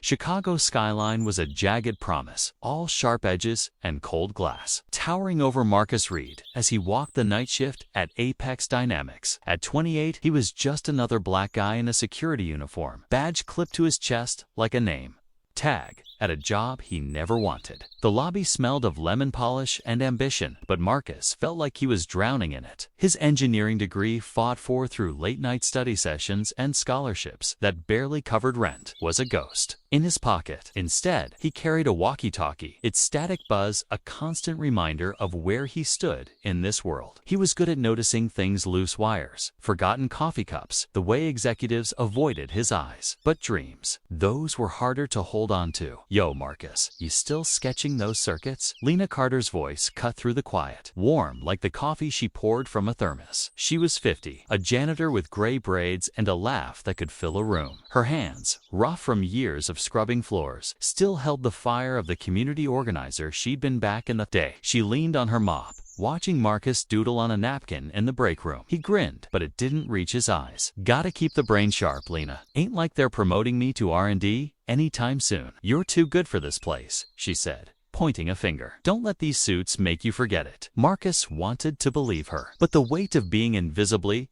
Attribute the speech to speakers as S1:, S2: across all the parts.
S1: Chicago's skyline was a jagged promise, all sharp edges and cold glass, towering over Marcus Reed as he walked the night shift at Apex Dynamics. At 28, he was just another black guy in a security uniform, badge clipped to his chest like a name tag at a job he never wanted. The lobby smelled of lemon polish and ambition, but Marcus felt like he was drowning in it. His engineering degree, fought for through late-night study sessions and scholarships that barely covered rent, was a ghost in his pocket. Instead, he carried a walkie-talkie, its static buzz a constant reminder of where he stood in this world. He was good at noticing things: loose wires, forgotten coffee cups, the way executives avoided his eyes. But dreams, those were harder to hold on to. "Yo, Marcus, you still sketching those circuits?" Lena Carter's voice cut through the quiet, warm like the coffee she poured from a thermos. She was 50, a janitor with gray braids and a laugh that could fill a room. Her hands, rough from years of scrubbing floors, still held the fire of the community organizer she'd been back in the day. She leaned on her mop, watching Marcus doodle on a napkin in the break room. He grinned, but it didn't reach his eyes. "Gotta keep the brain sharp, Lena. Ain't like they're promoting me to R&D anytime soon." "You're too good for this place," she said, pointing a finger. "Don't let these suits make you forget it." Marcus wanted to believe her, but the weight of being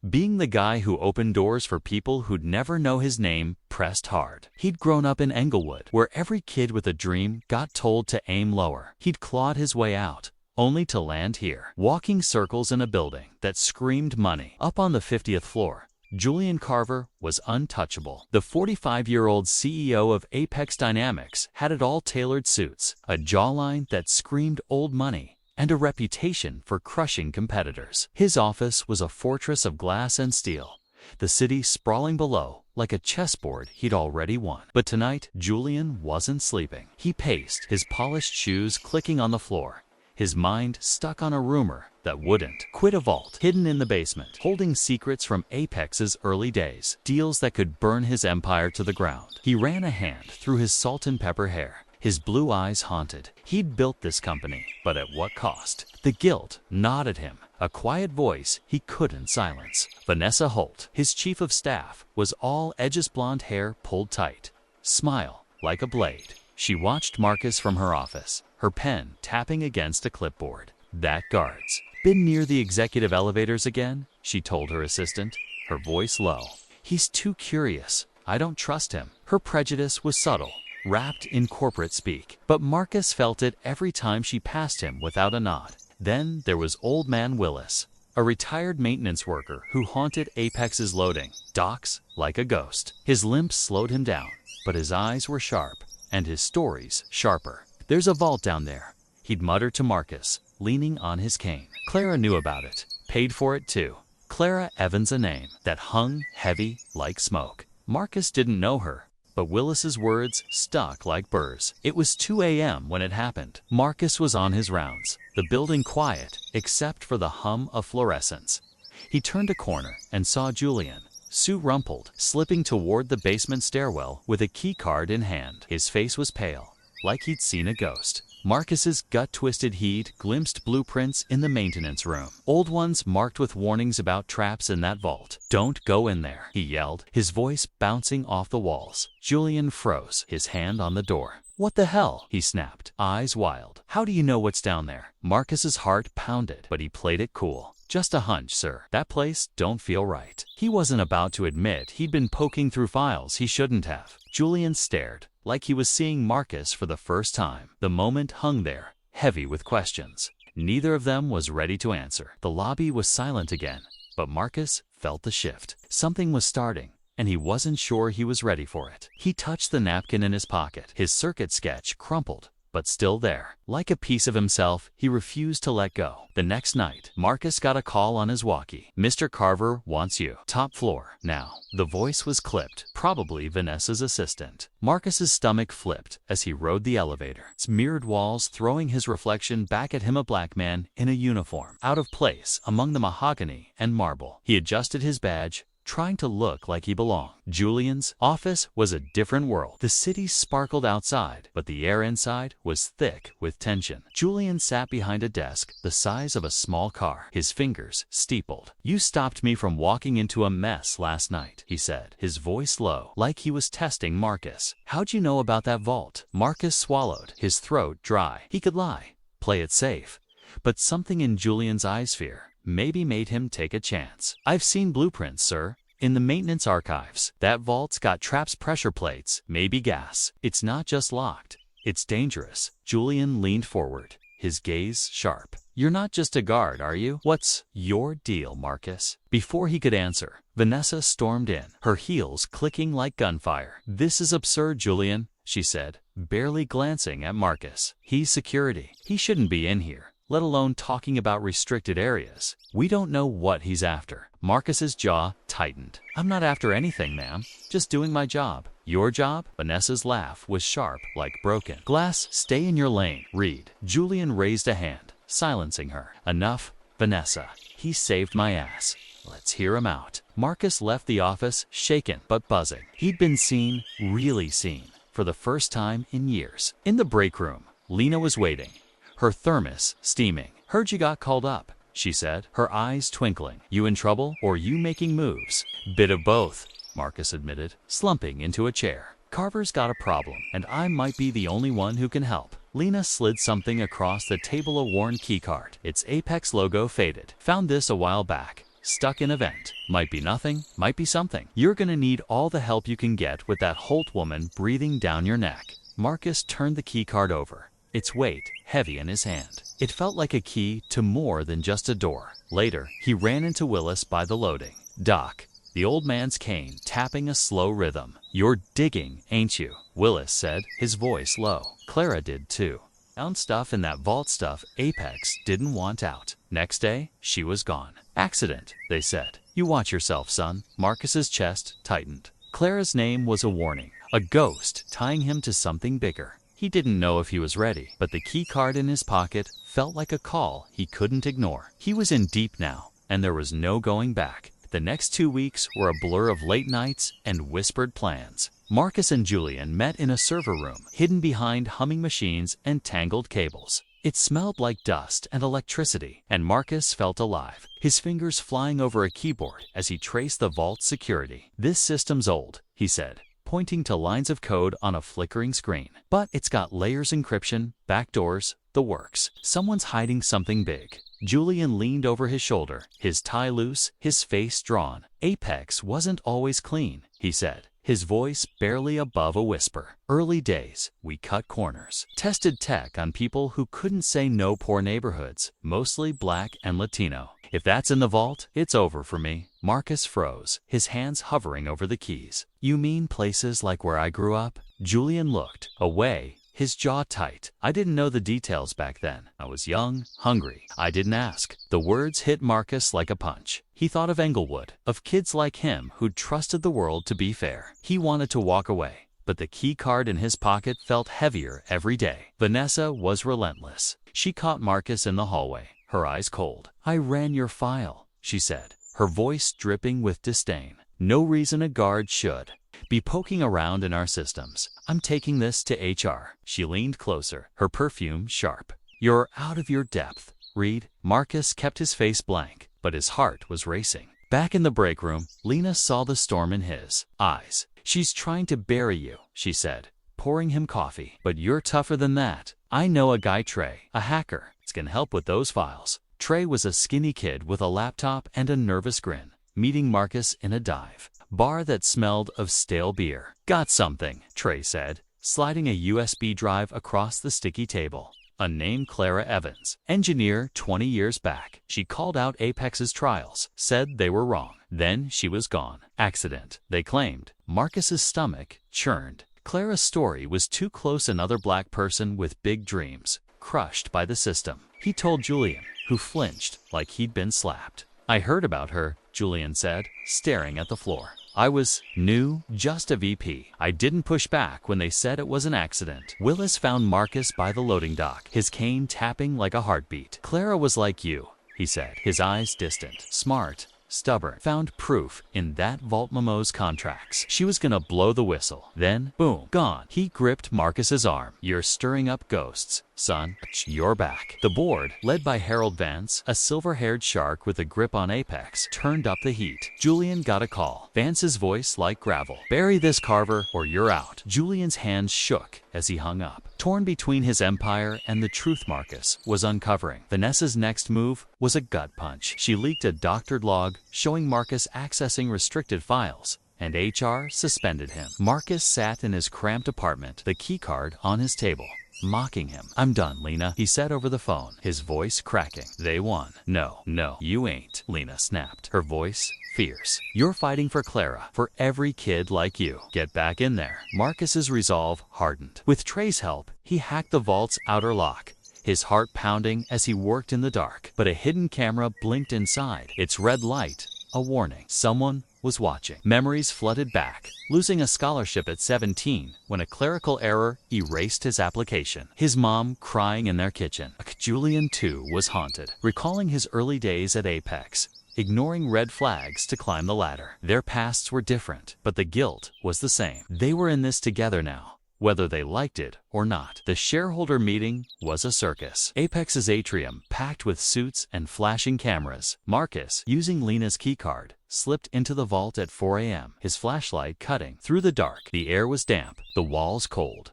S1: being the guy who opened doors for people who'd never know his name, pressed hard. He'd grown up in Englewood, where every kid with a dream got told to aim lower. He'd clawed his way out, only to land here, walking circles in a building that screamed money. Up on the 50th floor, Julian Carver was untouchable. The 45-year-old CEO of Apex Dynamics had it all: tailored suits, a jawline that screamed old money, and a reputation for crushing competitors. His office was a fortress of glass and steel, the city sprawling below like a chessboard he'd already won. But tonight, Julian wasn't sleeping. He paced, his polished shoes clicking on the floor, his mind stuck on a rumor that wouldn't quit: a vault hidden in the basement, holding secrets from Apex's early days, deals that could burn his empire to the ground. He ran a hand through his salt and pepper hair, his blue eyes haunted. He'd built this company, but at what cost? The guilt gnawed at him, a quiet voice he couldn't silence. Vanessa Holt, his chief of staff, was all edges, blonde hair pulled tight, smile like a blade. She watched Marcus from her office, her pen tapping against a clipboard. "That guard's been near the executive elevators again," she told her assistant, her voice low. "He's too curious. I don't trust him." Her prejudice was subtle, wrapped in corporate speak, but Marcus felt it every time she passed him without a nod. Then there was Old Man Willis, a retired maintenance worker who haunted Apex's loading docks like a ghost. His limp slowed him down, but his eyes were sharp, and his stories sharper. "There's a vault down there," he'd mutter to Marcus, leaning on his cane. Clara knew about it, paid for it too. Clara Evans, a name that hung heavy like smoke. Marcus didn't know her, but Willis's words stuck like burrs. It was 2 a.m. when it happened. Marcus was on his rounds, the building quiet except for the hum of fluorescence. He turned a corner and saw Julian, suit rumpled, slipping toward the basement stairwell with a key card in hand. His face was pale, like he'd seen a ghost. Marcus's gut-twisted he'd glimpsed blueprints in the maintenance room, old ones marked with warnings about traps in that vault. "Don't go in there," he yelled, his voice bouncing off the walls. Julian froze, his hand on the door. "What the hell?" he snapped, eyes wild. "How do you know what's down there?" Marcus's heart pounded, but he played it cool. "Just a hunch, sir. That place don't feel right." He wasn't about to admit he'd been poking through files he shouldn't have. Julian stared, like he was seeing Marcus for the first time. The moment hung there, heavy with questions. Neither of them was ready to answer. The lobby was silent again, but Marcus felt the shift. Something was starting, and he wasn't sure he was ready for it. He touched the napkin in his pocket, his circuit sketch crumpled, but still there. Like a piece of himself, he refused to let go. The next night, Marcus got a call on his walkie. "Mr. Carver wants you. Top floor, now." The voice was clipped, probably Vanessa's assistant. Marcus's stomach flipped as he rode the elevator, its mirrored walls throwing his reflection back at him, a black man in a uniform, out of place among the mahogany and marble. He adjusted his badge, trying to look like he belonged. Julian's office was a different world. The city sparkled outside, but the air inside was thick with tension. Julian sat behind a desk the size of a small car, his fingers steepled. "You stopped me from walking into a mess last night," he said, his voice low, like he was testing Marcus. "How'd you know about that vault?" Marcus swallowed, his throat dry. He could lie, play it safe, but something in Julian's eyes fear maybe made him take a chance. "I've seen blueprints, sir. In the maintenance archives. That vault's got traps, pressure plates, maybe gas. It's not just locked. It's dangerous." Julian leaned forward, his gaze sharp. "You're not just a guard, are you? What's your deal, Marcus?" Before he could answer, Vanessa stormed in, her heels clicking like gunfire. "This is absurd, Julian," she said, barely glancing at Marcus. "He's security. He shouldn't be in here, let alone talking about restricted areas. We don't know what he's after." Marcus's jaw tightened. "I'm not after anything, ma'am. Just doing my job." "Your job?" Vanessa's laugh was sharp like broken glass. "Stay in your lane, Reed." Julian raised a hand, silencing her. "Enough, Vanessa. He saved my ass. Let's hear him out." Marcus left the office, shaken but buzzing. He'd been seen, really seen, for the first time in years. In the break room, Lena was waiting, her thermos steaming. "Heard you got called up," she said, her eyes twinkling. "You in trouble or you making moves?" "Bit of both," Marcus admitted, slumping into a chair. "Carver's got a problem, and I might be the only one who can help." Lena slid something across the table, a worn keycard. Its Apex logo faded. "Found this a while back. Stuck in a vent. Might be nothing, might be something. You're gonna need all the help you can get with that Holt woman breathing down your neck." Marcus turned the keycard over, its weight heavy in his hand. It felt like a key to more than just a door. Later, he ran into Willis by the loading dock, the old man's cane tapping a slow rhythm. "You're digging, ain't you?" Willis said, his voice low. Clara did too. Found stuff in that vault, stuff Apex didn't want out. Next day, she was gone. "Accident," they said. "You watch yourself, son." Marcus's chest tightened. Clara's name was a warning, a ghost tying him to something bigger. He didn't know if he was ready, but the key card in his pocket felt like a call he couldn't ignore. He was in deep now, and there was no going back. The next 2 weeks were a blur of late nights and whispered plans. Marcus and Julian met in a server room, hidden behind humming machines and tangled cables. It smelled like dust and electricity, and Marcus felt alive, his fingers flying over a keyboard as he traced the vault's security. "This system's old," he said, pointing to lines of code on a flickering screen. "But it's got layers, encryption, backdoors, the works. Someone's hiding something big." Julian leaned over his shoulder, his tie loose, his face drawn. "Apex wasn't always clean," he said, his voice barely above a whisper. "Early days, we cut corners. Tested tech on people who couldn't say no, poor neighborhoods, mostly black and Latino. If that's in the vault, it's over for me." Marcus froze, his hands hovering over the keys. "You mean places like where I grew up?" Julian looked away, his jaw tight. "I didn't know the details back then. I was young, hungry. I didn't ask." The words hit Marcus like a punch. He thought of Englewood, of kids like him who'd trusted the world to be fair. He wanted to walk away, but the key card in his pocket felt heavier every day. Vanessa was relentless. She caught Marcus in the hallway, her eyes cold. "I ran your file," she said, her voice dripping with disdain. "No reason a guard should be poking around in our systems. I'm taking this to HR." She leaned closer, her perfume sharp. "You're out of your depth, Reed." Marcus kept his face blank, but his heart was racing. Back in the break room, Lena saw the storm in his eyes. "She's trying to bury you," she said, pouring him coffee. "But you're tougher than that. I know a guy, Trey, a hacker, can help with those files." Trey was a skinny kid with a laptop and a nervous grin, meeting Marcus in a dive bar that smelled of stale beer. "Got something," Trey said, sliding a USB drive across the sticky table. "A name, Clara Evans, engineer 20 years back. She called out Apex's trials, said they were wrong. Then she was gone. Accident, they claimed." Marcus's stomach churned. Clara's story was too close. Another black person with big dreams, crushed by the system. He told Julian, who flinched like he'd been slapped. "I heard about her," Julian said, staring at the floor. "I was new, just a VP. I didn't push back when they said it was an accident." Willis found Marcus by the loading dock, his cane tapping like a heartbeat. "Clara was like you," he said, his eyes distant. "Smart, stubborn, found proof in that vault memo's contracts. She was gonna blow the whistle. Then, boom, gone. He gripped Marcus's arm. "You're stirring up ghosts, son. You're back." The board, led by Harold Vance, a silver-haired shark with a grip on Apex, turned up the heat. Julian got a call. Vance's voice like gravel. "Bury this Carver or you're out." Julian's hands shook as he hung up. Torn between his empire and the truth Marcus was uncovering. Vanessa's next move was a gut punch. She leaked a doctored log showing Marcus accessing restricted files, and HR suspended him. Marcus sat in his cramped apartment, the keycard on his table, mocking him. "I'm done, Lena," he said over the phone, his voice cracking. "They won." No, you ain't," Lena snapped, her voice fierce. "You're fighting for Clara, for every kid like you. Get back in there." Marcus's resolve hardened. With Trey's help, he hacked the vault's outer lock, his heart pounding as he worked in the dark. But a hidden camera blinked inside, its red light a warning. Someone was watching. Memories flooded back, losing a scholarship at 17 when a clerical error erased his application. His mom crying in their kitchen. Julian, too, was haunted, recalling his early days at Apex, ignoring red flags to climb the ladder. Their pasts were different, but the guilt was the same. They were in this together now, whether they liked it or not. The shareholder meeting was a circus. Apex's atrium packed with suits and flashing cameras. Marcus, using Lena's keycard, slipped into the vault at 4 a.m., his flashlight cutting through the dark. The air was damp, the walls cold.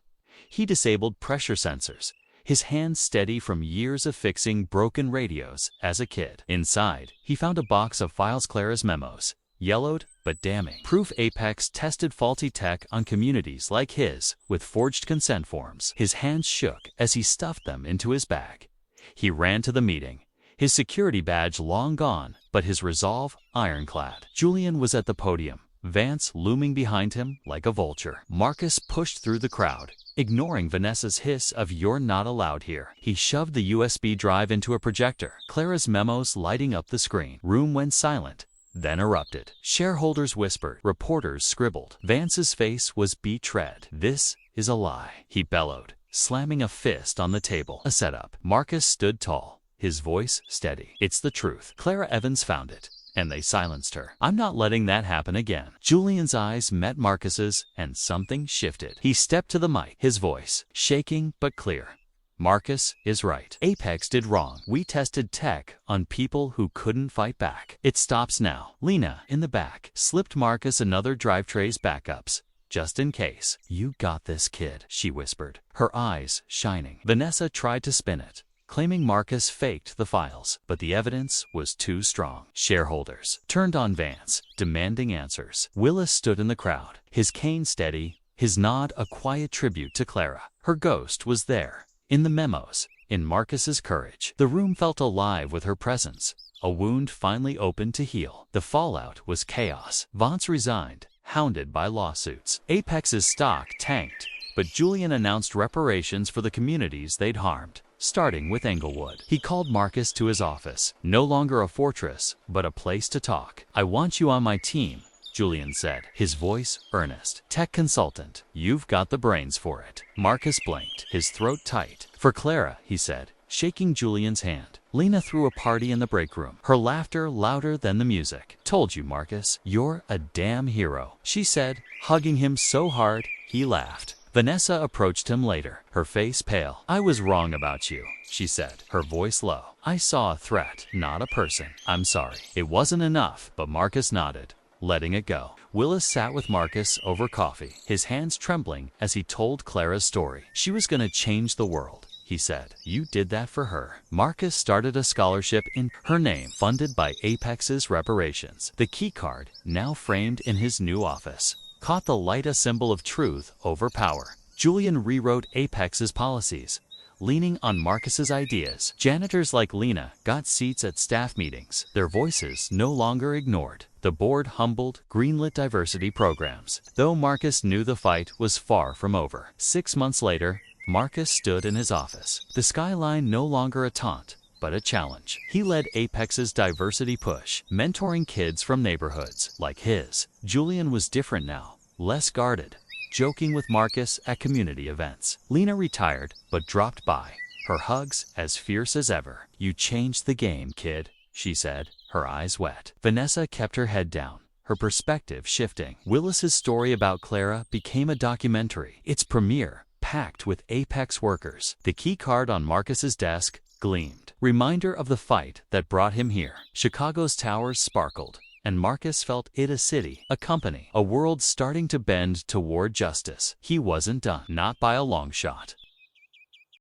S1: He disabled pressure sensors, his hands steady from years of fixing broken radios as a kid. Inside, he found a box of files, Clara's memos, yellowed but damning. Proof Apex tested faulty tech on communities like his with forged consent forms. His hands shook as he stuffed them into his bag. He ran to the meeting, his security badge long gone, but his resolve ironclad. Julian was at the podium, Vance looming behind him like a vulture. Marcus pushed through the crowd, ignoring Vanessa's hiss of "You're not allowed here." He shoved the USB drive into a projector, Clara's memos lighting up the screen. Room went silent, then erupted. Shareholders whispered, reporters scribbled. Vance's face was betrayed. "This is a lie," he bellowed, slamming a fist on the table. A setup. Marcus stood tall, his voice steady. "It's the truth. Clara Evans found it, and they silenced her. I'm not letting that happen again." Julian's eyes met Marcus's, and something shifted. He stepped to the mic, his voice shaking but clear. "Marcus is right. Apex did wrong. We tested tech on people who couldn't fight back. It stops now." Lena, in the back, slipped Marcus another drive tray's backups, just in case. "You got this, kid," she whispered, her eyes shining. Vanessa tried to spin it, claiming Marcus faked the files, but the evidence was too strong. Shareholders turned on Vance, demanding answers. Willis stood in the crowd, his cane steady, his nod a quiet tribute to Clara. Her ghost was there, in the memos, in Marcus's courage. The room felt alive with her presence, a wound finally opened to heal. The fallout was chaos. Vance resigned, hounded by lawsuits. Apex's stock tanked, but Julian announced reparations for the communities they'd harmed, starting with Englewood. He called Marcus to his office, no longer a fortress, but a place to talk. "I want you on my team," Julian said, his voice earnest. "Tech consultant, you've got the brains for it." Marcus blinked, his throat tight. "For Clara," he said, shaking Julian's hand. Lena threw a party in the break room, her laughter louder than the music. "Told you, Marcus, you're a damn hero," she said, hugging him so hard he laughed. Vanessa approached him later, her face pale. "I was wrong about you," she said, her voice low. "I saw a threat, not a person. I'm sorry." It wasn't enough, but Marcus nodded, letting it go. Willis sat with Marcus over coffee, his hands trembling as he told Clara's story. "She was going to change the world," he said. "You did that for her." Marcus started a scholarship in her name, funded by Apex's reparations. The keycard, now framed in his new office, caught the light, a symbol of truth over power. Julian rewrote Apex's policies, leaning on Marcus's ideas. Janitors like Lena got seats at staff meetings, their voices no longer ignored. The board humbled, greenlit diversity programs, though Marcus knew the fight was far from over. 6 months later, Marcus stood in his office, the skyline no longer a taunt, but a challenge. He led Apex's diversity push, mentoring kids from neighborhoods like his. Julian was different now, less guarded, joking with Marcus at community events. Lena retired, but dropped by, her hugs as fierce as ever. "You changed the game, kid," she said, her eyes wet. Vanessa kept her head down, her perspective shifting. Willis's story about Clara became a documentary. Its premiere, packed with Apex workers. The key card on Marcus's desk gleamed. Reminder of the fight that brought him here. Chicago's towers sparkled, and Marcus felt it a city, a company, a world starting to bend toward justice. He wasn't done, not by a long shot.